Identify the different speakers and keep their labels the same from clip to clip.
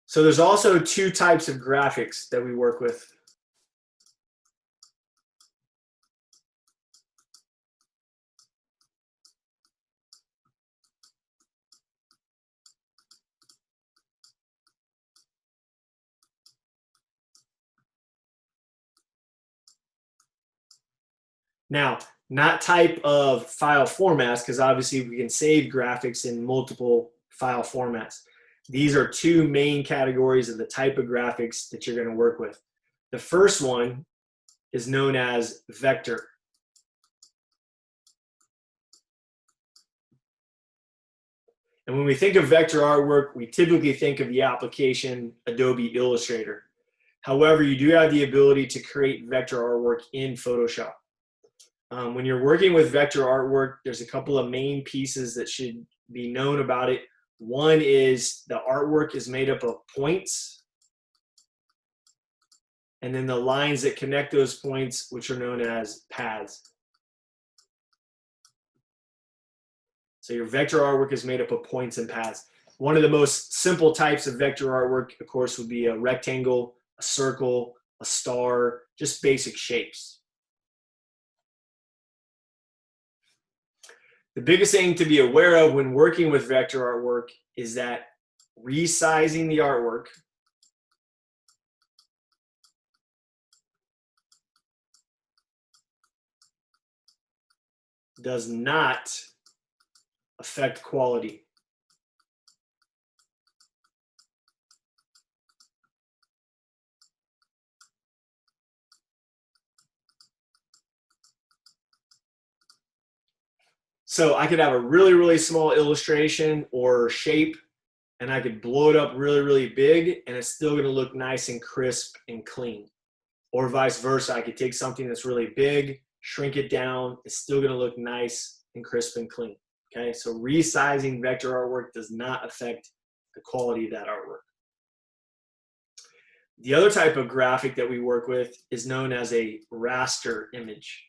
Speaker 1: So there's also two types of graphics that we work with. Now, not type of file formats, because obviously we can save graphics in multiple file formats. These are two main categories of the type of graphics that you're going to work with. The first one is known as vector. And when we think of vector artwork, we typically think of the application Adobe Illustrator. However, you do have the ability to create vector artwork in Photoshop. When you're working with vector artwork, there's a couple of main pieces that should be known about it. One is the artwork is made up of points, and then the lines that connect those points, which are known as paths. So your vector artwork is made up of points and paths. One of the most simple types of vector artwork, of course, would be a rectangle, a circle, a star, just basic shapes. The biggest thing to be aware of when working with vector artwork is that resizing the artwork does not affect quality. So I could have a really, really small illustration or shape, and I could blow it up really, really big, and it's still gonna look nice and crisp and clean. Or vice versa, I could take something that's really big, shrink it down, it's still gonna look nice and crisp and clean. Okay, so resizing vector artwork does not affect the quality of that artwork. The other type of graphic that we work with is known as a raster image.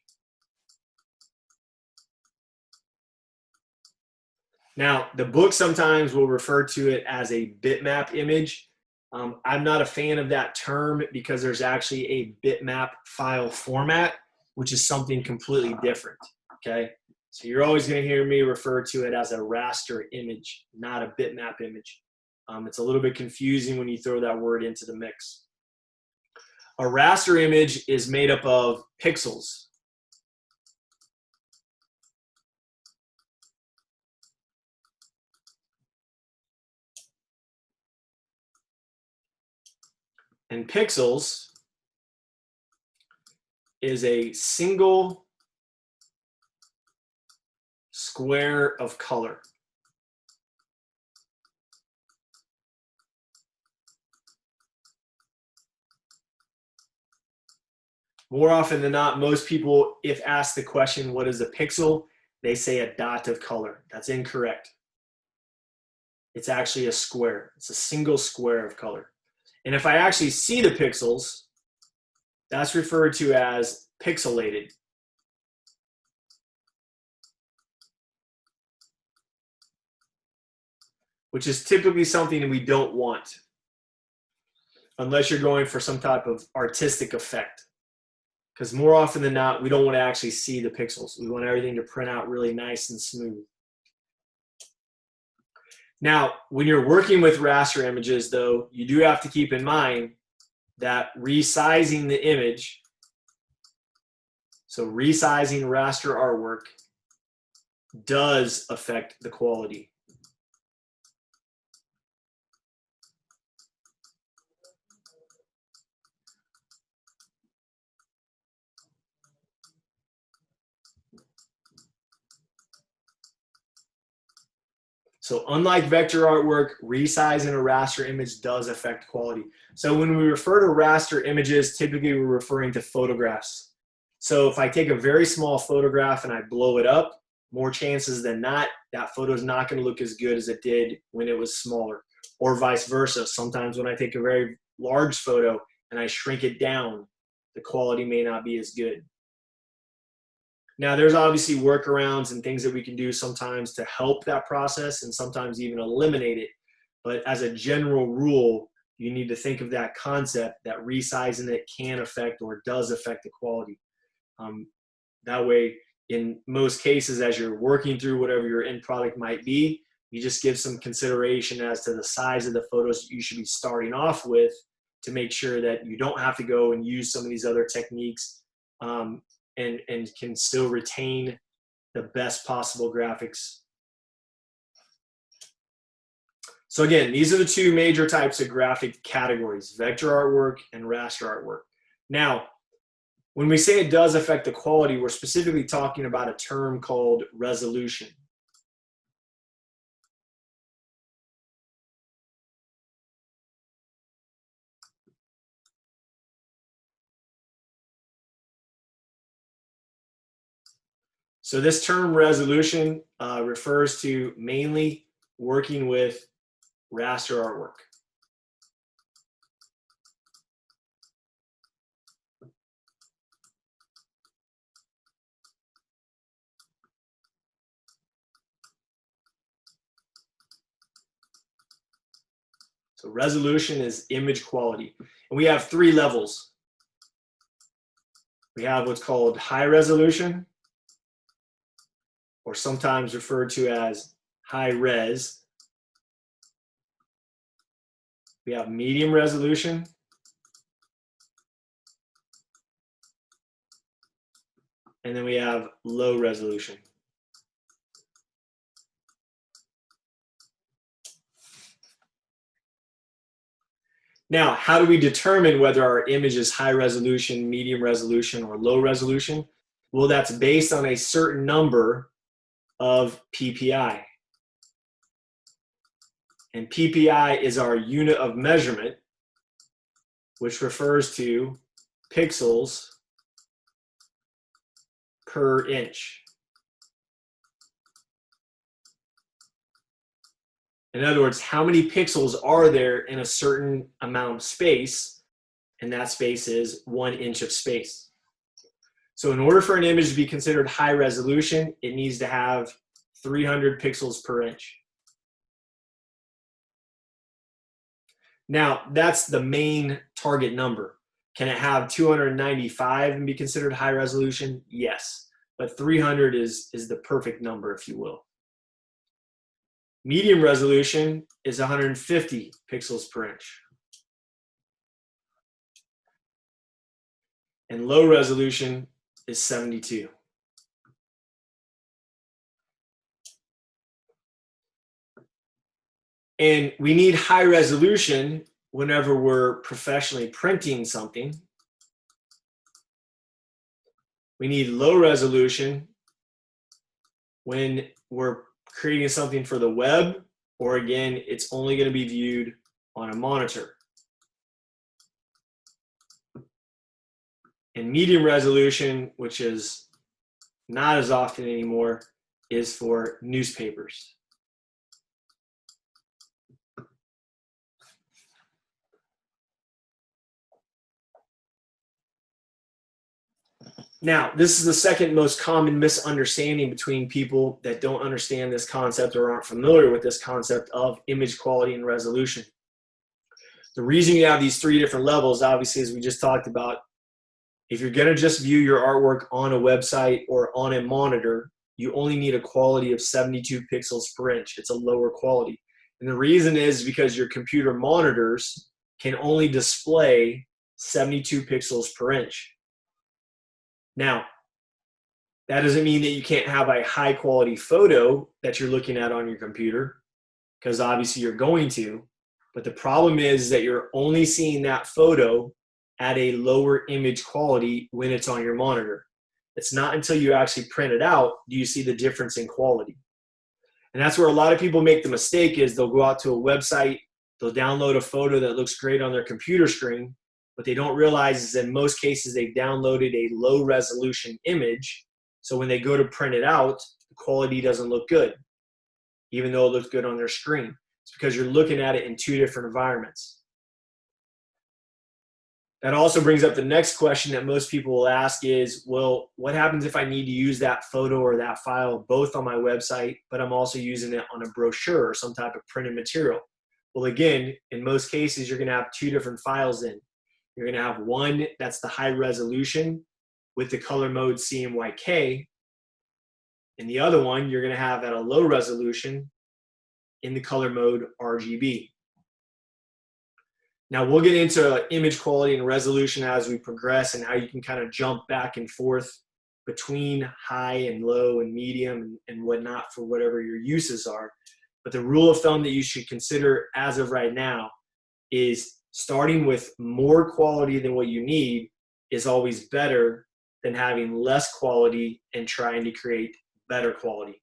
Speaker 1: Now, the book sometimes will refer to it as a bitmap image. I'm not a fan of that term because there's actually a bitmap file format, which is something completely different, okay? So you're always gonna hear me refer to it as a raster image, not a bitmap image. It's a little bit confusing when you throw that word into the mix. A raster image is made up of pixels. And pixels is a single square of color. More often than not, most people, if asked the question, what is a pixel? They say a dot of color. That's incorrect. It's actually a square. It's a single square of color. And if I actually see the pixels, that's referred to as pixelated. Which is typically something that we don't want unless you're going for some type of artistic effect. Because more often than not, we don't want to actually see the pixels. We want everything to print out really nice and smooth. Now, when you're working with raster images, though, you do have to keep in mind that resizing the image, so resizing raster artwork, does affect the quality. So unlike vector artwork, resizing a raster image does affect quality. So when we refer to raster images, typically we're referring to photographs. So if I take a very small photograph and I blow it up, more chances than not, that photo is not going to look as good as it did when it was smaller. Or vice versa. Sometimes when I take a very large photo and I shrink it down, the quality may not be as good. Now, there's obviously workarounds and things that we can do sometimes to help that process and sometimes even eliminate it. But as a general rule, you need to think of that concept that resizing it can affect or does affect the quality. That way, in most cases, as you're working through whatever your end product might be, you just give some consideration as to the size of the photos you should be starting off with to make sure that you don't have to go and use some of these other techniques, and can still retain the best possible graphics. So again, these are the two major types of graphic categories: vector artwork and raster artwork. Now, when we say it does affect the quality, we're specifically talking about a term called resolution. So this term resolution refers to mainly working with raster artwork. So resolution is image quality. And we have three levels. We have what's called high resolution, or sometimes referred to as high res. We have medium resolution, and then we have low resolution. Now, how do we determine whether our image is high resolution, medium resolution, or low resolution? Well, that's based on a certain number of PPI. And PPI is our unit of measurement, which refers to pixels per inch. In other words, how many pixels are there in a certain amount of space, and that space is 1 inch of space. So in order for an image to be considered high resolution, it needs to have 300 pixels per inch. Now, that's the main target number. Can it have 295 and be considered high resolution? Yes, but 300 is the perfect number, if you will. Medium resolution is 150 pixels per inch. And low resolution is 72. And we need high resolution whenever we're professionally printing something. We need low resolution when we're creating something for the web, or again, it's only going to be viewed on a monitor. And medium resolution, which is not as often anymore, is for newspapers. Now, this is the second most common misunderstanding between people that don't understand this concept or aren't familiar with this concept of image quality and resolution. The reason you have these three different levels, obviously, as we just talked about, if you're going to just view your artwork on a website or on a monitor, you only need a quality of 72 pixels per inch. It's a lower quality. And the reason is because your computer monitors can only display 72 pixels per inch. Now, that doesn't mean that you can't have a high quality photo that you're looking at on your computer, because obviously you're going to, but the problem is that you're only seeing that photo at a lower image quality when it's on your monitor. It's not until you actually print it out do you see the difference in quality. And that's where a lot of people make the mistake is they'll go out to a website, they'll download a photo that looks great on their computer screen. What they don't realize is in most cases they've downloaded a low resolution image. So when they go to print it out, the quality doesn't look good, even though it looks good on their screen. It's because you're looking at it in two different environments. That also brings up the next question that most people will ask is, well, what happens if I need to use that photo or that file both on my website, but I'm also using it on a brochure or some type of printed material? Well, again, in most cases, you're going to have two different files in. You're going to have one that's the high resolution with the color mode CMYK, and the other one you're going to have at a low resolution in the color mode RGB. Now we'll get into image quality and resolution as we progress, and how you can kind of jump back and forth between high and low and medium and whatnot for whatever your uses are. But the rule of thumb that you should consider as of right now is starting with more quality than what you need is always better than having less quality and trying to create better quality.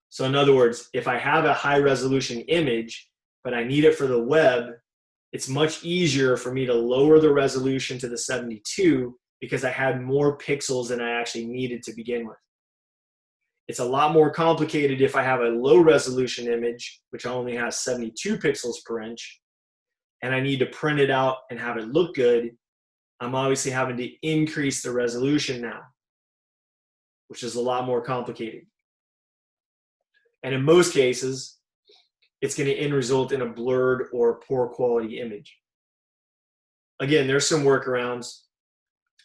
Speaker 1: So in other words, if I have a high resolution image, but I need it for the web, it's much easier for me to lower the resolution to the 72 because I had more pixels than I actually needed to begin with. It's a lot more complicated if I have a low resolution image, which only has 72 pixels per inch, and I need to print it out and have it look good. I'm obviously having to increase the resolution now, which is a lot more complicated. And in most cases, it's going to end result in a blurred or poor quality image. Again, there's some workarounds,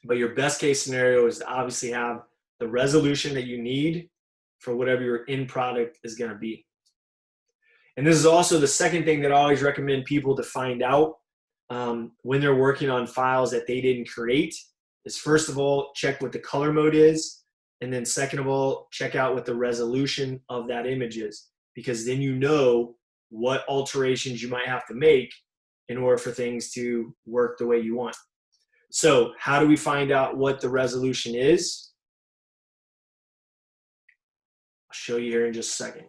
Speaker 1: but your best case scenario is to obviously have the resolution that you need for whatever your end product is going to be. And this is also the second thing that I always recommend people to find out when they're working on files that they didn't create is, first of all, check what the color mode is. And then second of all, check out what the resolution of that image is, because then you know what alterations you might have to make in order for things to work the way you want. So how do we find out what the resolution is? I'll show you here in just a second.